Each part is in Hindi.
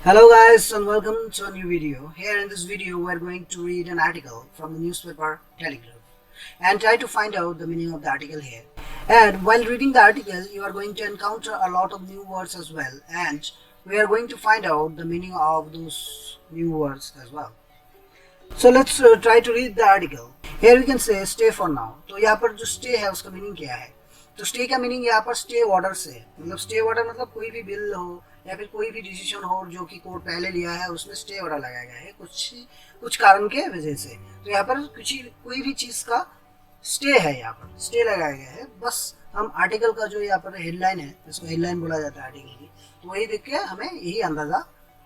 Hello guys and welcome to a new video. Here in this video we are going to read an article from the newspaper Telegraph and try to find out the meaning of the article here. And while reading the article you are going to encounter a lot of new words as well, and we are going to find out the meaning of those new words as well. So let's try to read the article. Here we can say stay for now. तो यहाँ पर जो stay है उसका मीनिंग क्या है? तो स्टे का मीनिंग यहाँ पर स्टे ऑर्डर से, मतलब स्टे ऑर्डर मतलब कोई भी बिल हो या फिर कोई भी डिसीजन हो जो कि कोर्ट पहले लिया है उसमें स्टे ऑर्डर लगाया गया है कुछ कारण के वजह से। तो यहाँ पर कोई भी चीज़ का स्टे है, यहाँ पर स्टे लगाया गया है। बस हम आर्टिकल का जो यहाँ पर हेडलाइन है, इसको हेडलाइन बोला जाता है आर्टिकल की, तो वही देख के हमें यही अंदाज़ा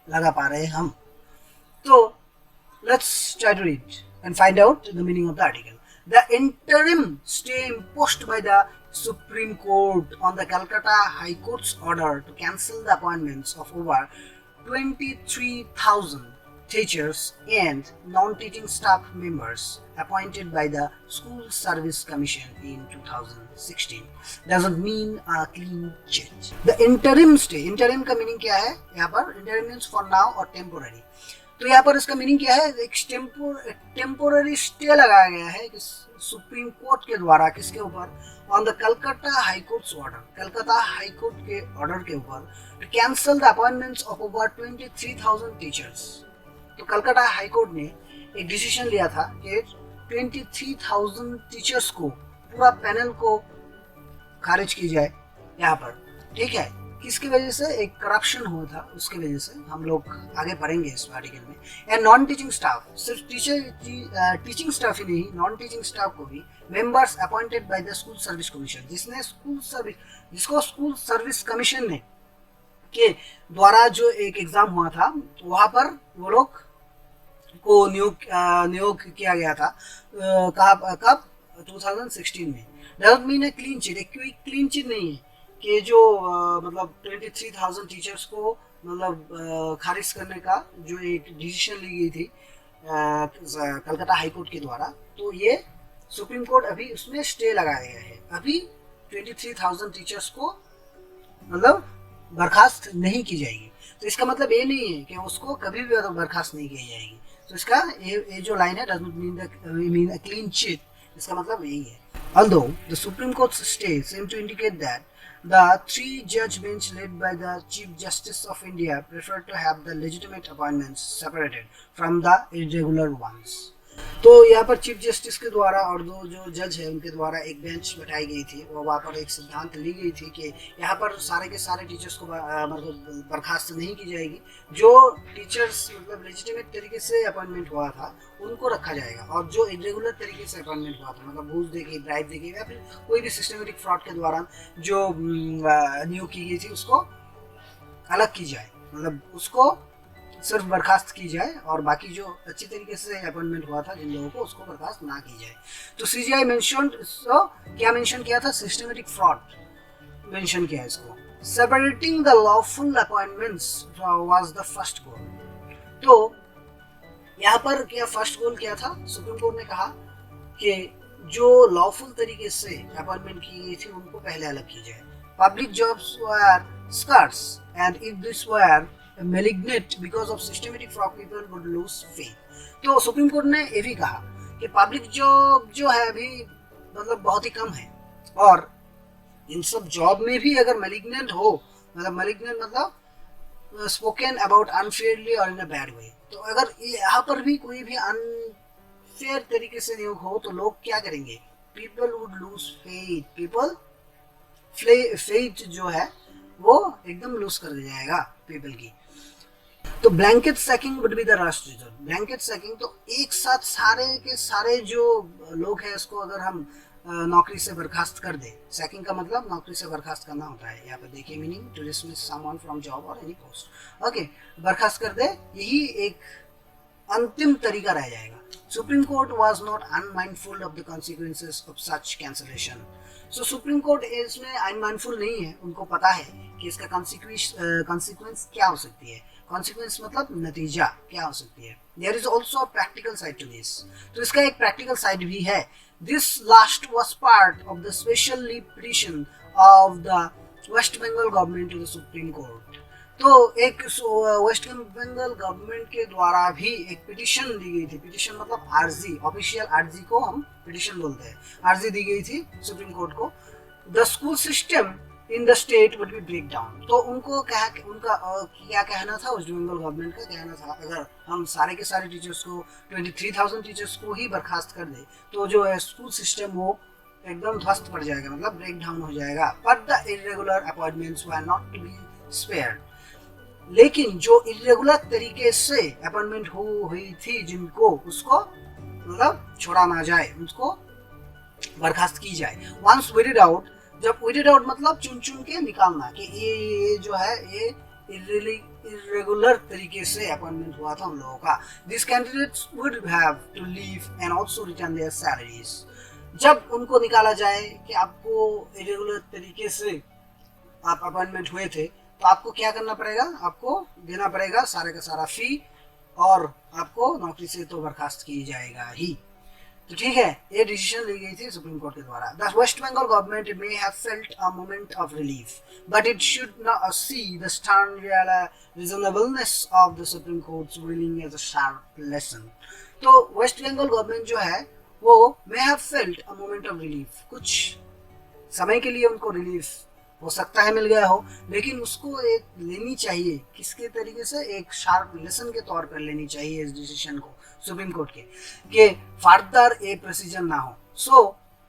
लगा पा रहे हैं हम। तो let's try to read and find out the meaning of the article. The interim stay imposed by the Supreme Court on the Calcutta High Court's order to cancel the appointments of over 23,000 teachers and non-teaching staff members appointed by the School Service Commission in 2016 doesn't mean a clean change. The interim stay, interim का meaning क्या है? यहाँ पर interim means for now or temporary. तो यहाँ पर इसका मीनिंग क्या है? एक टेम्पोररी स्टे लगाया गया है सुप्रीम कोर्ट के द्वारा, किसके ऊपर? On the Calcutta high court's order, Calcutta high court के ऑर्डर के ऊपर, to cancel the appointments of over 23,000 teachers. तो कलकत्ता हाई कोर्ट ने एक डिसीजन लिया था कि 23,000 टीचर्स को, पूरा पैनल को खारिज की जाए यहाँ पर, ठीक है? किसकी वजह से? एक करप्शन हुआ था, उसकी वजह से। हम लोग आगे पढ़ेंगे इस आर्टिकल में। एंड नॉन टीचिंग स्टाफ, सिर्फ टीचिंग स्टाफ ही नहीं, नॉन टीचिंग स्टाफ को भी members appointed by the school service commission, जिसको स्कूल सर्विस कमीशन ने के द्वारा जो एक एग्जाम हुआ था वहाँ पर वो लोग को नियोग किया गया था। कब? 2016 में। Doesn't mean a clean chit, एक क्लीन चिट नहीं है कि जो मतलब 23,000 टीचर्स को मतलब खारिज करने का जो एक डिसीजन ली गई थी कलकत्ता हाई कोर्ट के द्वारा, तो ये सुप्रीम कोर्ट अभी उसमें स्टे लगाया गया है। अभी 23,000 टीचर्स को मतलब बर्खास्त नहीं की जाएगी। तो इसका मतलब ये नहीं है कि उसको कभी भी बर्खास्त नहीं की जाएगी। तो इसका ये जो लाइन है doesn't mean a clean chit, इसका मतलब यही है। Although the Supreme Court's stay seemed to indicate that the three-judge bench led by the Chief Justice of India preferred to have the legitimate appointments separated from the irregular ones. तो यहाँ पर चीफ जस्टिस के द्वारा और दो जो जज है उनके द्वारा एक बेंच बैठाई गई थी और वहाँ पर एक सिद्धांत ली गई थी कि यहाँ पर सारे के सारे टीचर्स को मतलब बर्खास्त नहीं की जाएगी। जो टीचर्स मतलब लेजिटिमेट तरीके से अपॉइंटमेंट हुआ था उनको रखा जाएगा, और जो इरेगुलर तरीके से अपॉइंटमेंट हुआ था मतलब घूस देके, ब्राइब देके या फिर कोई भी सिस्टमेटिक फ्रॉड के द्वारा जो नियुक्त की गई थी उसको अलग की जाए, मतलब उसको सिर्फ बर्खास्त की जाए, और बाकी जो अच्छी तरीके से अपॉइंटमेंट हुआ था जिन लोगों को, उसको बर्खास्त ना की जाए। तो सीजीआई मेंशन्ड, क्या मेंशन किया था? सिस्टमेटिक फ्रॉड मेंशन किया इसको। Separating the lawful appointments was the first goal. तो यहाँ पर क्या फर्स्ट गोल क्या था? सुप्रीम कोर्ट ने कहा कि जो लॉफुल तरीके से अपॉइंटमेंट की गई थी उनको पहले अलग की जाए। Public jobs were scars and if this were malignant because of systematic fraud, people would lose faith। तो सुप्रीम कोर्ट ने ये भी कहा कि पब्लिक जॉब जो है अभी मतलब बहुत ही कम है, और इन सब जॉब में भी अगर malignant हो, मतलब malignant मतलब spoken about unfairly or in a bad way, तो अगर यहाँ पर भी कोई भी अनफेयर तरीके से नियोग हो तो लोग क्या करेंगे? People would lose faith, people faith जो है वो एकदम लूज कर जाएगा पीपल की। तो blanket sacking would be the last result. Blanket sacking तो एक साथ सारे के सारे जो लोग हैं उसको अगर हम नौकरी से बर्खास्त कर दे। सैकिंग का मतलब नौकरी से बर्खास्त करना होता है। यहाँ पर देखिए meaning, to dismiss someone from job और एनी पोस्ट। ओके, बर्खास्त कर दे, यही एक अंतिम तरीका रह जाएगा। Supreme court was not unmindful of the consequences of such cancellation. So supreme court इसमें अनमाइंडफुल नहीं है, उनको पता है कि इसका कॉन्सिक्वेंस क्या हो सकती है। कॉन्सिक्वेंस मतलब नतीजा क्या हो सकती है। There is also a practical side to this. तो इसका एक प्रैक्टिकल साइड भी है। This last was part of the special leave petition of the West Bengal government to the supreme court. तो एक वेस्ट बंगाल गवर्नमेंट के द्वारा भी एक पिटिशन दी गई थी। पिटिशन मतलब आरजी, ऑफिशियल आरजी को हम पिटिशन बोलते हैं। आरजी दी गई थी सुप्रीम कोर्ट को, the school system in the state would be break down. तो उनको उनका क्या कहना था, वेस्ट बंगाल गवर्नमेंट का कहना था अगर हम सारे के सारे टीचर्स को 23,000 टीचर्स को ही बर्खास्त कर दे तो जो है स्कूल सिस्टम वो एकदम ध्वस्त पड़ जाएगा, मतलब ब्रेक डाउन हो जाएगा। But the irregular appointments were not to be spared. लेकिन जो इरेगुलर तरीके से अपॉइंटमेंट हुई थी जिनको, उसको मतलब छोड़ा ना जाए, उसको बर्खास्त की जाए। वंस वीडेड आउट, जब वीडेड आउट मतलब चुन चुन के निकालना कि ये जो है ये इरेगुलर तरीके से अपॉइंटमेंट हुआ था उन लोगों का। This candidates would have to leave and also return their salaries. जब उनको निकाला जाए कि आपको इरेगुलर तरीके से आप अपॉइंटमेंट हुए थे तो आपको क्या करना पड़ेगा, आपको देना पड़ेगा सारे का सारा फी और आपको नौकरी से तो बर्खास्त की जाएगा ही। तो ठीक है, ये डिसीजन ली गई थी सुप्रीम कोर्ट के द्वारा। The West Bengal government may have felt a moment of relief but it should not see the stern reasonableness of the supreme court's ruling as a sharp lesson. तो वेस्ट बंगाल गवर्नमेंट जो है वो may have felt a moment of relief, कुछ समय के लिए उनको रिलीफ हो सकता है मिल गया हो, लेकिन उसको एक लेनी चाहिए किसके तरीके से, एक शार्प लेसन के तौर पर लेनी चाहिए इस डिसीजन को सुप्रीम कोर्ट के फर्दर ए प्रोसीजर ना हो। So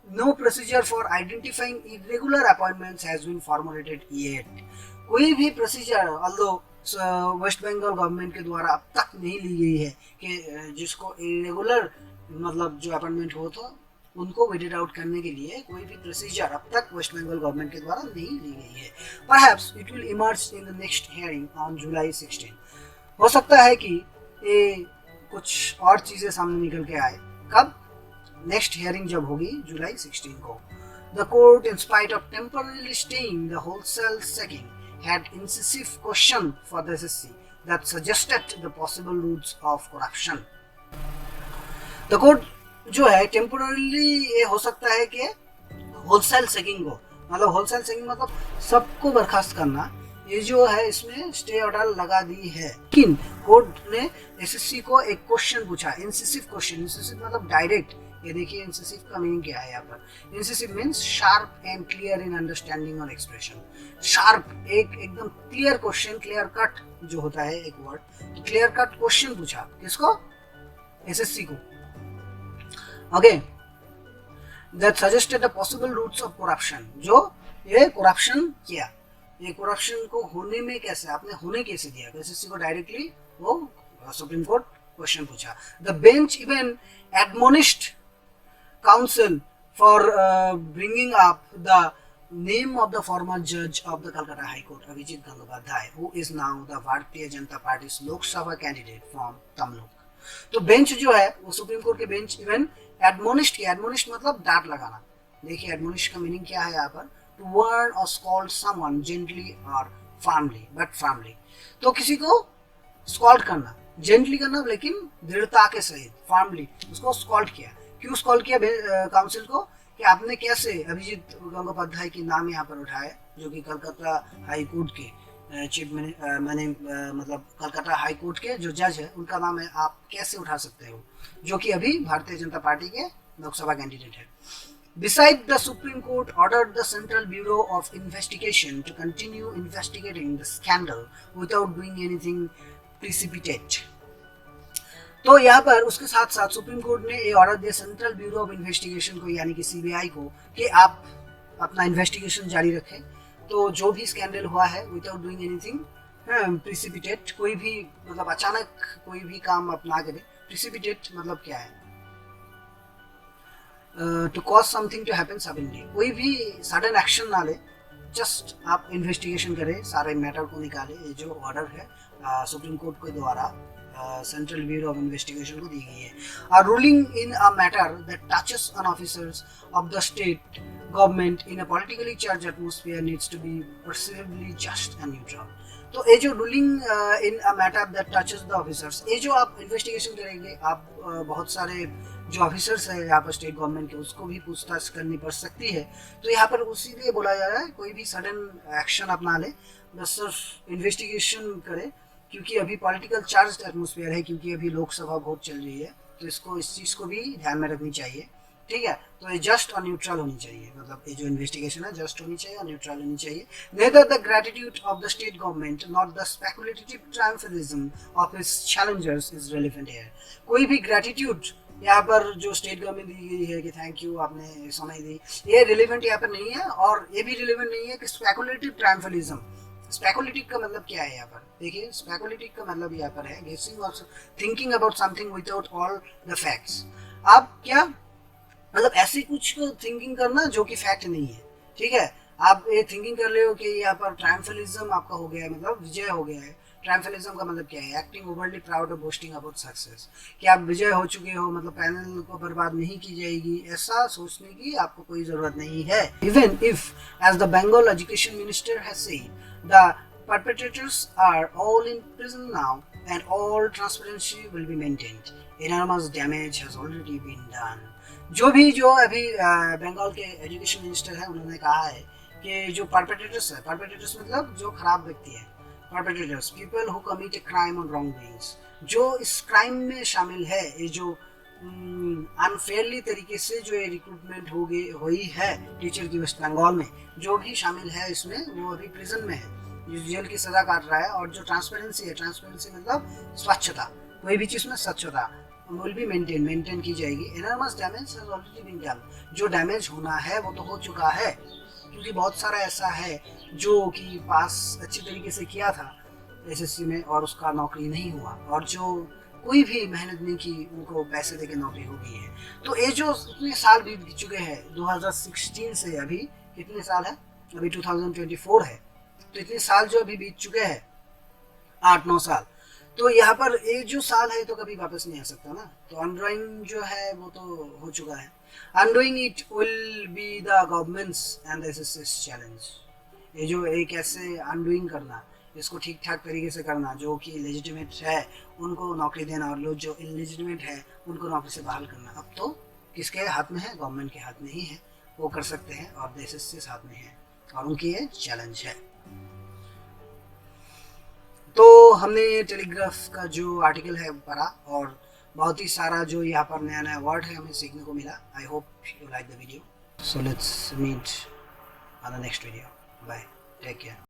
no procedure for identifying irregular appointments has been formulated yet. कोई भी procedure although West Bengal government के द्वारा अब तक नहीं ली गई है कि जिसको इरेगुलर मतलब जो अपॉइंटमेंट हो तो उनको वेटेड आउट करने के लिए कोई भी प्रोसीजर अब तक वेस्ट बंगाल गवर्नमेंट के द्वारा नहीं ली गई है। Perhaps it will emerge in the next hearing on July 16। हो सकता है कि ये कुछ और चीजें सामने निकल के आए। कब? नेक्स्ट हियरिंग जब होगी जुलाई 16 को। The court in spite of temporarily staying the wholesale sacking had incisive question for the SSC that suggested the possible roots of corruption. The court जो है टेम्पोररीली ये हो सकता है कि होलसेल सेकिंग को, मतलब होलसेल सेकिंग मतलब सबको बर्खास्त करना, ये जो है इसमें स्टे ऑर्डर लगा दी है। लेकिन कोर्ट ने एसएससी को एक क्वेश्चन पूछा, इंसिसिव क्वेश्चन। इंसिसिव मतलब डायरेक्ट। ये देखिए इंसिसिव का मीनिंग क्या है यहाँ पर। Incisive means sharp and clear in understanding और एक्सप्रेशन। शार्प एक एकदम क्लियर क्वेश्चन, क्लियर कट जो होता है एक वर्ड, तो क्लियर कट क्वेश्चन पूछा किसको, एसएससी को। Okay, that suggested the possible roots of corruption, जो ये corruption किया, ये corruption को होने में कैसे, आपने होने कैसे दिया, एसएससी को डायरेक्टली वो सुप्रीम कोर्ट क्वेश्चन पूछा। The bench even admonished counsel for bringing up the name of the former judge of the Calcutta High Court, Abhijit Gangopadhyay, who is now the Bharatiya Janata Party's Lok Sabha candidate from Tamilnadu। तो बेंच जो है वो सुप्रीम कोर्ट के बेंच इवन एडमोनिस्ट किया। एडमोनिस्ट मतलब डांट लगाना। देखिए एडमोनिस्ट का मीनिंग क्या है यहाँ पर, टू वार्न और स्कॉल्ड समवन जेंटली और फर्मली, बट फर्मली। तो किसी को स्कॉल्ड करना, जेंटली करना लेकिन दृढ़ता के सहित, फर्मली उसको स्कॉल्ड किया। क्यों स्कॉल्ड किया काउंसिल को, कि आपने कैसे अभिजीत गंगोपाध्याय की नाम यहाँ पर उठाए, जो कि कलकत्ता हाई कोर्ट के चीफ मतलब कलकत्ता हाई कोर्ट के जो जज है उनका नाम है, आप कैसे उठा सकते हो, जो कि अभी भारतीय जनता पार्टी के लोकसभा कैंडिडेट है। Beside the Supreme Court ordered the Central Bureau of Investigation to continue investigating the scandal without doing anything precipitate। तो यहाँ पर उसके साथ साथ सुप्रीम कोर्ट ने ये ऑर्डर दिया सेंट्रल ब्यूरो ऑफ इन्वेस्टिगेशन को, यानी कि सीबीआई को, कि आप अपना इन्वेस्टिगेशन जारी रखें। तो जो भी स्कैंडल हुआ है विदाउट डूइंग एनीथिंग प्रिसिपिटेट, कोई भी मतलब अचानक कोई भी काम आप ना करें। प्रिसिपिटेट मतलब क्या है, to cause something to happen suddenly, कोई भी सडन एक्शन ना ले, जस्ट आप इन्वेस्टिगेशन करें, सारे मैटर को निकाले। ये जो ऑर्डर है सुप्रीम कोर्ट के द्वारा सेंट्रल ब्यूरो ऑफ इन्वेस्टिगेशन को दी गई है। A ruling in a matter that touches on officers of the state government in a politically charged atmosphere needs to be perceivably just and neutral। तो ये जो ruling in a matter that touches the officers, ये जो आप इन्वेस्टिगेशन करेंगे, आप बहुत सारे जो ऑफिसर्स है यहाँ पर स्टेट गवर्नमेंट के, उसको भी पूछताछ करनी पड़ सकती है। तो यहाँ पर उसी लिए बोला जा रहा है कोई भी सडन एक्शन अपना ले, बस सिर्फ इन्वेस्टिगेशन करे, क्योंकि अभी पॉलिटिकल चार्ज एटमोसफेयर है, क्योंकि अभी लोकसभा वोट चल रही है, तो इसको इस चीज़ को भी ध्यान में रखनी चाहिए। ठीक है, तो ये जस्ट और न्यूट्रल होनी चाहिए, मतलब ये जो इन्वेस्टिगेशन है जस्ट होनी चाहिए और न्यूट्रल होनी चाहिए। Neither the gratitude of the state government not the speculative triumphalism of his challengers is relevant here. कोई भी ग्रेटिट्यूड यहाँ पर जो स्टेट गवर्नमेंट दी गई है कि थैंक यू आपने समय दी, ये रिलेवेंट यहाँ पर नहीं है। और ये भी रिलेवेंट नहीं है कि स्पेकुलेटिव ट्रायम्फलिज्म, स्पेकुलेटिव का मतलब क्या है यहाँ पर, देखिए स्पेकुलेटिव का मतलब यहाँ पर है गेसिंग और thinking about something without all the facts. आप क्या मतलब ऐसी कुछ थिंकिंग करना जो कि फैक्ट नहीं है। ठीक है, आप ये थिंकिंग कर रहे हो कि यहाँ पर ट्रायम्फलिज्म आपका हो गया है, मतलब विजय हो गया है। ट्रायम्फलिज्म का मतलब क्या है, एक्टिंग ओवरली प्राउड और बोस्टिंग अबाउट सक्सेस, कि आप विजय हो चुके हो, मतलब पैनल को बर्बाद नहीं की जाएगी, ऐसा सोचने की आपको कोई जरूरत नहीं है। Even if as the Bengal education minister has said the perpetrators are all in prison now and all transparency will be maintained. Enormous damage has already been done. जो अभी बंगाल के एजुकेशन मिनिस्टर है, उन्होंने कहा है कि जो परपेट्रेटर्स है, परपेट्रेटर्स मतलब जो खराब व्यक्ति है, perpetrators people who commit a crime on wrong doings, जो इस क्राइम में शामिल है, ये जो अनफेयरली तरीके से जो ये रिक्रूटमेंट हुई है टीचर की वेस्ट बंगाल में, जो भी शामिल है इसमें, वो अभी प्रिजन में है, जेल की सजा काट रहा है। और जो ट्रांसपेरेंसी है, ट्रांसपेरेंसी मतलब स्वच्छता, कोई भी चीज़ में स्वच्छता विल बी मेंटेन की जाएगी। Enormous damage has already been done, जो डैमेज होना है वो तो हो चुका है, क्योंकि बहुत सारा ऐसा है जो कि पास अच्छी तरीके से किया था एसएससी में और उसका नौकरी नहीं हुआ, और जो कोई भी मेहनत नहीं की उनको पैसे देके नौकरी हो गई है। तो ये जो इतने साल बीत चुके हैं 2016 से अभी कितने साल है, अभी 2024 है, तो इतने साल जो अभी बीत चुके हैं 8-9 साल, तो यहाँ पर एक जो साल है तो कभी वापस नहीं आ सकता ना। तो अनडूइंग जो है वो तो हो चुका है, undoing it will be the governments and SSC challenge. ये जो एक ऐसे अनडूइंग करना, इसको ठीक ठाक तरीके से करना, जो कि लेजिटिमेट है उनको नौकरी देना और लोग जो इलेजिटिमेट है उनको नौकरी से बहाल करना, अब तो किसके हाथ में है, गवर्नमेंट के हाथ में ही है, वो कर सकते हैं और एसएससी हाथ में है और उनकी ये चैलेंज है। तो हमने टेलीग्राफ का जो आर्टिकल है पढ़ा और बहुत ही सारा जो यहाँ पर नया नया वर्ड है हमें सीखने को मिला। I hope you like the video, so let's meet on the next video. Bye, take care.